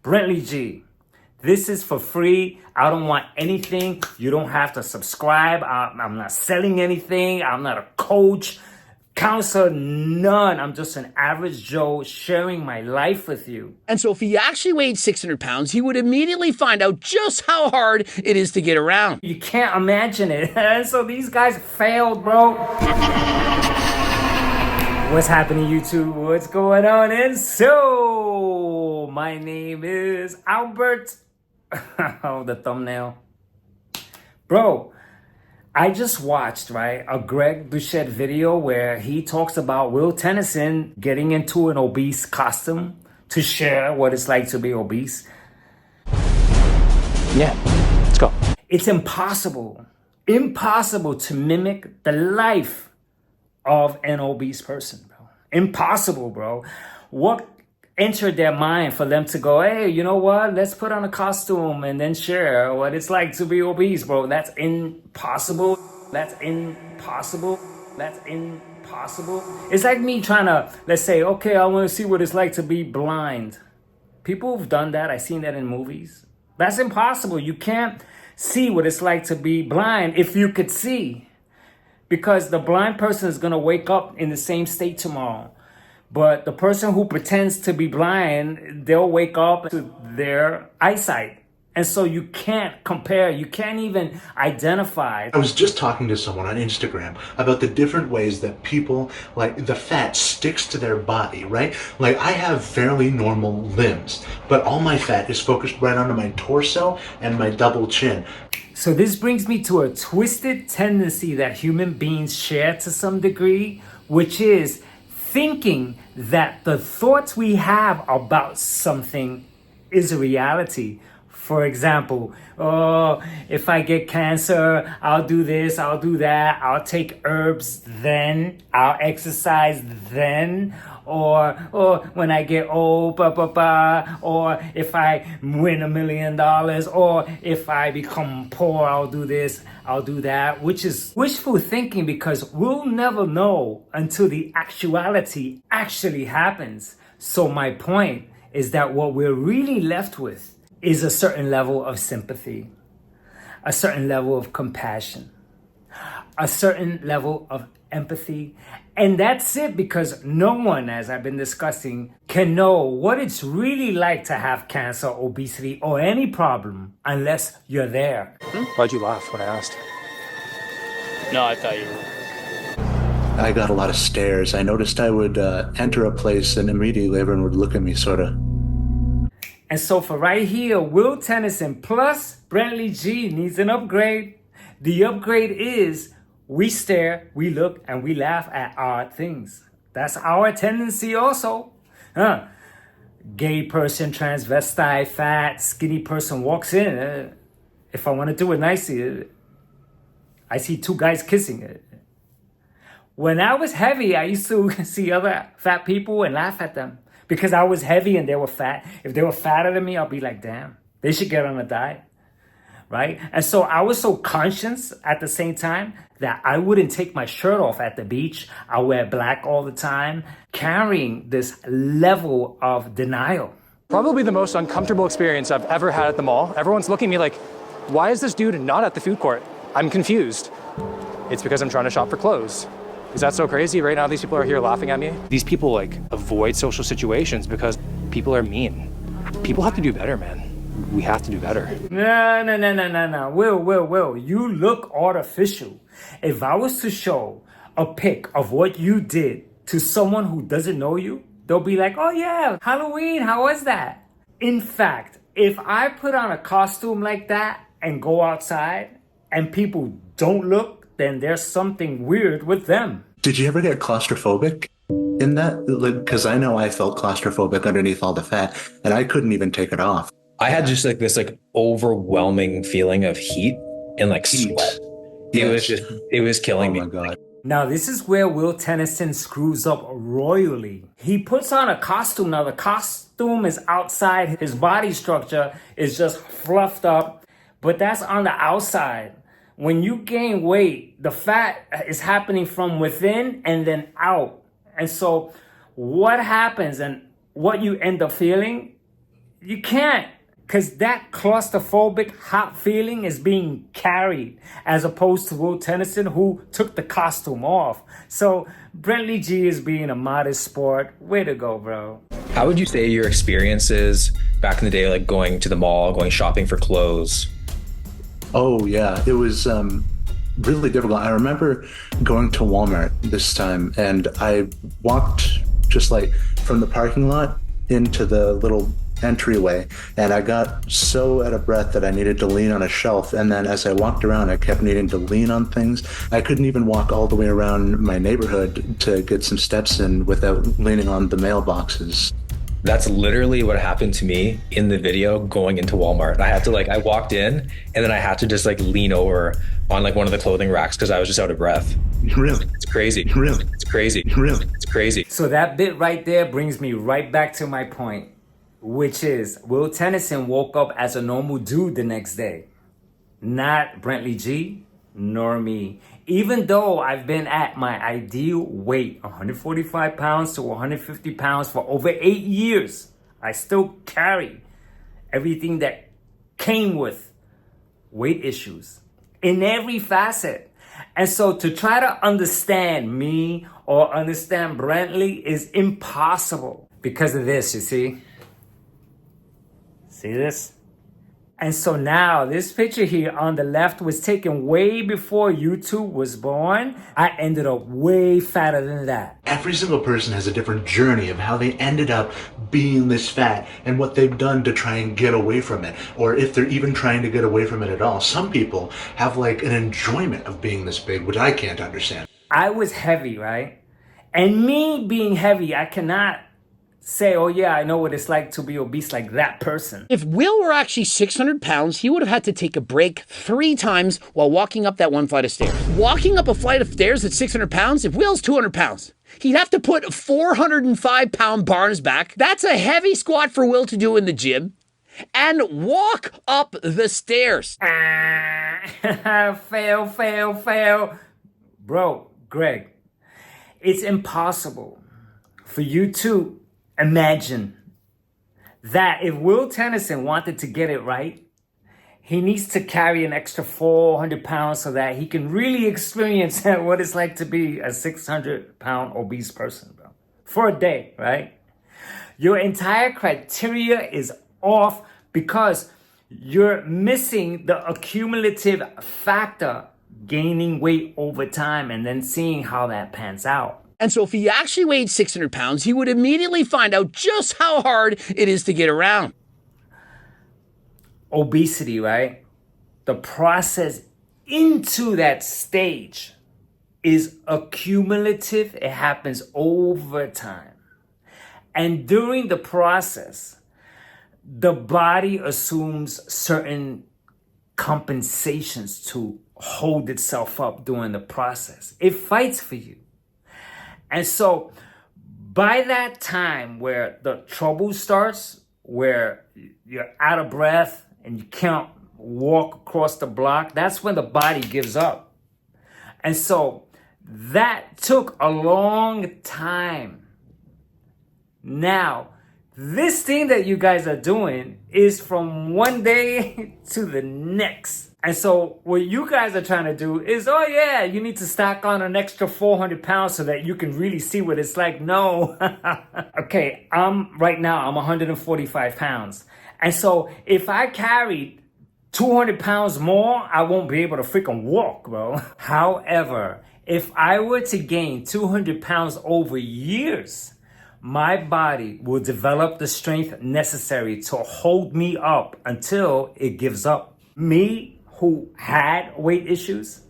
Brently G. This is for free. I don't want anything. You don't have to subscribe. I'm not selling anything. I'm not a coach, counselor, none. I'm just an average Joe sharing my life with you. And so if he actually weighed 600 pounds, he would immediately find out just how hard it is to get around. You can't imagine it. And so these guys failed, bro. What's happening, YouTube? What's going on? And so, my name is Albert. Oh, the thumbnail. Bro, I just watched, right, a Greg Doucette video where he talks about Will Tennyson getting into an obese costume to share what it's like to be obese. Yeah, let's go. It's impossible to mimic the life of an obese person, bro. Impossible, bro. What entered their mind for them to go, hey, you know what? Let's put on a costume and then share what it's like to be obese, bro. That's impossible. That's impossible. That's impossible. It's like me trying to, let's say, okay, I want to see what it's like to be blind. People who've done that, I've seen that in movies. That's impossible. You can't see what it's like to be blind if you could see. Because the blind person is going to wake up in the same state tomorrow. But the person who pretends to be blind, they'll wake up to their eyesight. And so you can't compare, you can't even identify. I was just talking to someone on Instagram about the different ways that people, like the fat sticks to their body, right? Like I have fairly normal limbs, but all my fat is focused right onto my torso and my double chin. So this brings me to a twisted tendency that human beings share to some degree, which is thinking that the thoughts we have about something is a reality. For example, oh, if I get cancer, I'll do this, I'll do that, I'll take herbs then, I'll exercise then, or when I get old, or if I win $1 million, or if I become poor, I'll do this, I'll do that, which is wishful thinking because we'll never know until the actuality actually happens. So my point is that what we're really left with is a certain level of sympathy, a certain level of compassion, a certain level of empathy. And that's it, because no one, as I've been discussing, can know what it's really like to have cancer, obesity, or any problem unless you're there. Why'd you laugh when I asked? No, I thought you were. I got a lot of stares. I noticed I would enter a place and immediately everyone would look at me sort of. And so for right here, Will Tennyson plus Brently G needs an upgrade. The upgrade is we stare, we look, and we laugh at odd things. That's our tendency also. Gay person, transvestite, fat, skinny person walks in. If I want to do it nicely, I see two guys kissing. When I was heavy, I used to see other fat people and laugh at them. Because I was heavy and they were fat. If they were fatter than me, I'll be like, damn, they should get on a diet, right? And so I was so conscious at the same time that I wouldn't take my shirt off at the beach. I wear black all the time, carrying this level of denial. Probably the most uncomfortable experience I've ever had at the mall. Everyone's looking at me like, why is this dude not at the food court? I'm confused. It's because I'm trying to shop for clothes. Is that so crazy? Right now, these people are here laughing at me. These people like avoid social situations because people are mean. People have to do better, man. We have to do better. No. Will, you look artificial. If I was to show a pic of what you did to someone who doesn't know you, they'll be like, oh yeah, Halloween, how was that? In fact, if I put on a costume like that and go outside and people don't look, then there's something weird with them. Did you ever get claustrophobic in that? Because I know I felt claustrophobic underneath all the fat and I couldn't even take it off. I had just like this overwhelming feeling of heat and sweat. Yes. It was killing me. Oh my God. Now this is where Will Tennyson screws up royally. He puts on a costume. Now the costume is outside. His body structure is just fluffed up, but that's on the outside. When you gain weight, the fat is happening from within and then out. And so what happens and what you end up feeling You can't, because that claustrophobic hot feeling is being carried as opposed to Will Tennyson, who took the costume off. So Brently G is being a modest sport. Way to go, bro. How would you say your experiences back in the day, like going to the mall, going shopping for clothes? Oh yeah, it was really difficult. I remember going to Walmart this time, and I walked just like from the parking lot into the little entryway, and I got so out of breath that I needed to lean on a shelf. And then as I walked around, I kept needing to lean on things. I couldn't even walk all the way around my neighborhood to get some steps in without leaning on the mailboxes. That's literally what happened to me in the video going into Walmart. I had to I walked in and then I had to just lean over on one of the clothing racks because I was just out of breath. Really? It's crazy. Really? It's crazy. Really? It's crazy. So that bit right there brings me right back to my point, which is Will Tennyson woke up as a normal dude the next day. Not Brently G, nor me. Even though I've been at my ideal weight, 145 pounds to 150 pounds for over 8 years, I still carry everything that came with weight issues in every facet. And so to try to understand me or understand Brently is impossible because of this, you see? See this? And so now this picture here on the left was taken way before YouTube was born. I ended up way fatter than that. Every single person has a different journey of how they ended up being this fat and what they've done to try and get away from it, or if they're even trying to get away from it at all. Some people have an enjoyment of being this big, which I can't understand. I was heavy, right? And me being heavy, I cannot say, oh yeah, I know what it's like to be obese like that person. If Will were actually 600 pounds, he would have had to take a break 3 times while walking up that one flight of stairs. Walking up a flight of stairs at 600 pounds, if Will's 200 pounds, he'd have to put 405-pound bar on his back. That's a heavy squat for Will to do in the gym. And walk up the stairs. Fail. Bro, Greg, it's impossible for you to imagine that if Will Tennyson wanted to get it right, he needs to carry an extra 400 pounds so that he can really experience what it's like to be a 600-pound obese person, bro, for a day, right? Your entire criteria is off because you're missing the accumulative factor, gaining weight over time and then seeing how that pans out. And so if he actually weighed 600 pounds, he would immediately find out just how hard it is to get around. Obesity, right? The process into that stage is accumulative. It happens over time. And during the process, the body assumes certain compensations to hold itself up during the process. It fights for you. And so by that time where the trouble starts, where you're out of breath and you can't walk across the block, that's when the body gives up. And so that took a long time. Now, this thing that you guys are doing is from one day to the next. And so what you guys are trying to do is, oh yeah, you need to stack on an extra 400 pounds so that you can really see what it's like. No. Okay, right now I'm 145 pounds. And so if I carried 200 pounds more, I won't be able to freaking walk, bro. However, if I were to gain 200 pounds over years, my body will develop the strength necessary to hold me up until it gives up. Me, who had weight issues,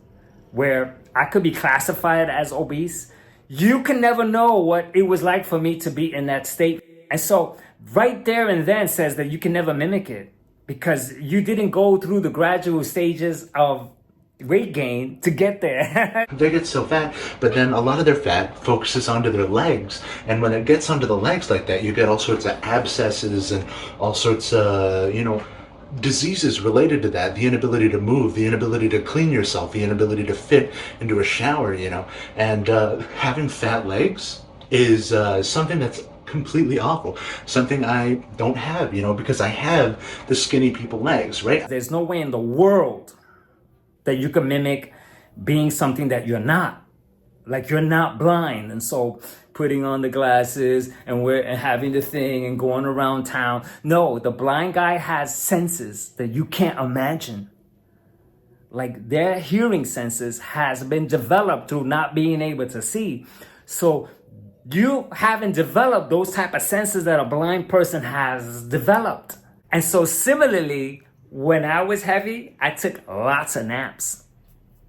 where I could be classified as obese, you can never know what it was like for me to be in that state. And so right there and then says that you can never mimic it because you didn't go through the gradual stages of weight gain to get there. They get so fat, but then a lot of their fat focuses onto their legs. And when it gets onto the legs like that, you get all sorts of abscesses and all sorts of, diseases related to that. The inability to move, the inability to clean yourself, the inability to fit into a shower, And having fat legs is something that's completely awful. Something I don't have, because I have the skinny people legs, right? There's no way in the world that you can mimic being something that you're not. Like you're not blind. And so putting on the glasses and having the thing and going around town. No, the blind guy has senses that you can't imagine. Like their hearing senses has been developed through not being able to see. So you haven't developed those type of senses that a blind person has developed. And so similarly, when I was heavy, I took lots of naps.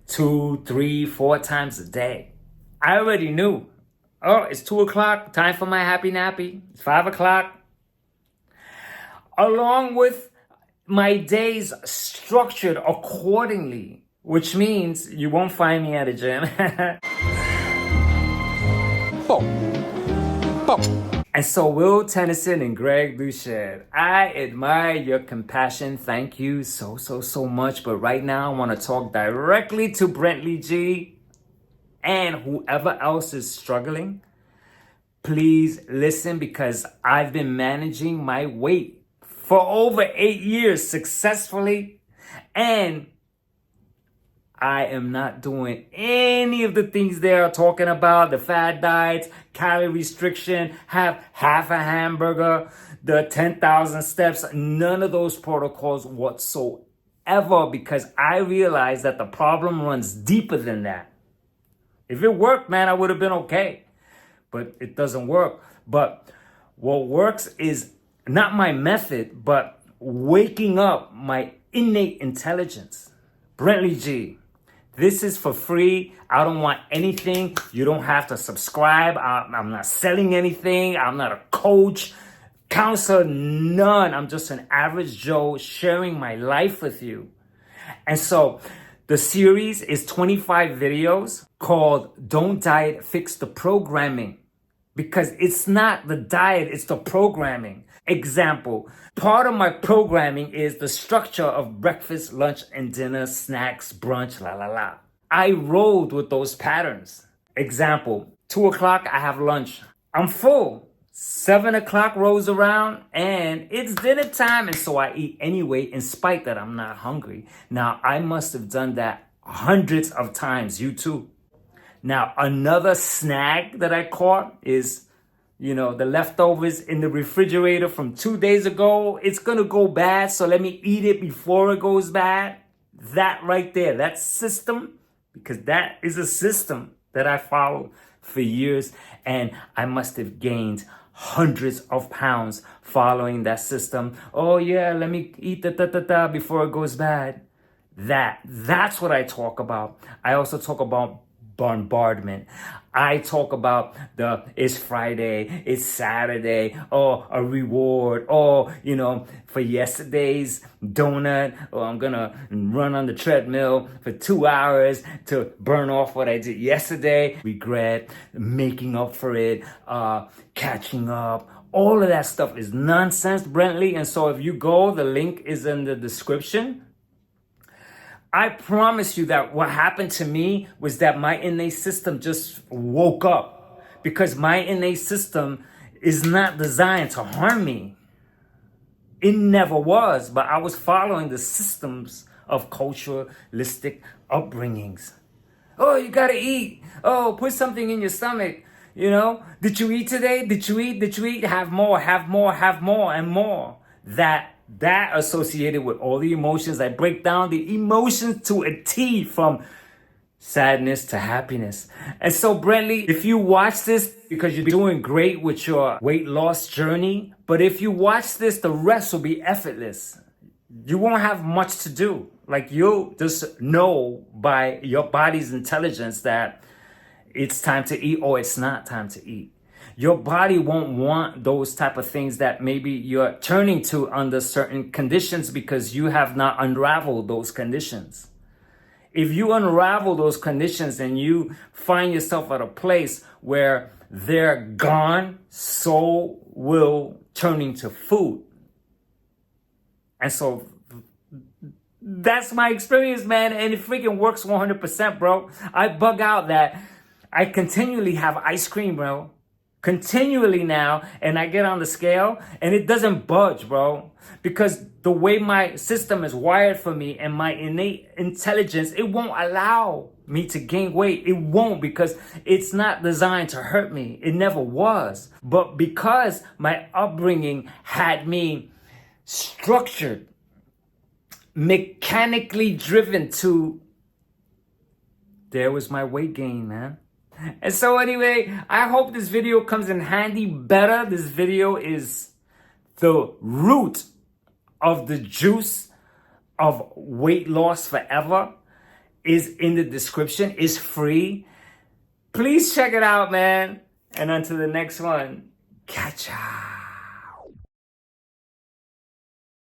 2, 3, 4 times a day. I already knew, it's 2 o'clock, time for my happy nappy. It's 5 o'clock. Along with my days structured accordingly, which means you won't find me at a gym. And so Will Tennyson and Greg Boucher, I admire your compassion. Thank you so much. But right now I want to talk directly to Brently G and whoever else is struggling. Please listen, because I've been managing my weight for over 8 years successfully, and I am not doing any of the things they are talking about, the fad diets, calorie restriction, have half a hamburger, the 10,000 steps, none of those protocols whatsoever, because I realized that the problem runs deeper than that. If it worked, man, I would have been okay, but it doesn't work. But what works is not my method, but waking up my innate intelligence. Brently G. This is for free. I don't want anything. You don't have to subscribe. I'm not selling anything. I'm not a coach, counselor, none. I'm just an average Joe sharing my life with you. And so the series is 25 videos called Don't Diet, Fix the Programming. Because it's not the diet, it's the programming. Example, part of my programming is the structure of breakfast, lunch, and dinner, snacks, brunch, I rolled with those patterns. Example, 2 o'clock, I have lunch. I'm full. 7 o'clock rolls around and it's dinner time. And so I eat anyway, in spite that I'm not hungry. Now, I must have done that hundreds of times. You too. Now, another snag that I caught is, the leftovers in the refrigerator from 2 days ago. It's going to go bad, so let me eat it before it goes bad. That right there, that system, because that is a system that I followed for years, and I must have gained hundreds of pounds following that system. Oh yeah, let me eat the before it goes bad. That's what I talk about. I also talk about bombardment. I talk about it's Friday, it's Saturday, a reward, for yesterday's donut, I'm gonna run on the treadmill for 2 hours to burn off what I did yesterday. Regret, making up for it, catching up. All of that stuff is nonsense, Brently. And so if you go, the link is in the description. I promise you that what happened to me was that my innate system just woke up, because my innate system is not designed to harm me. It never was, but I was following the systems of culturalistic upbringings. Oh, you gotta eat. Oh, put something in your stomach. Did you eat today? Did you eat? Have more, and more. That associated with all the emotions. I break down the emotions to a T, from sadness to happiness. And so, Brently, if you watch this, because you're doing great with your weight loss journey, but if you watch this, the rest will be effortless. You won't have much to do. Like, you'll just know by your body's intelligence that it's time to eat or it's not time to eat. Your body won't want those type of things that maybe you're turning to under certain conditions, because you have not unraveled those conditions. If you unravel those conditions and you find yourself at a place where they're gone, so will turning to food. And so that's my experience, man. And it freaking works 100%, bro. I bug out that I continually have ice cream, bro. continually now, and I get on the scale and it doesn't budge, bro. Because the way my system is wired for me and my innate intelligence, it won't allow me to gain weight. It won't, because it's not designed to hurt me. It never was. But because my upbringing had me structured, mechanically driven to, there was my weight gain, man. And so anyway, I hope this video comes in handy better. This video is the root of the juice of weight loss forever. Is in the description, is free. Please check it out, man. And until the next one, catch ya.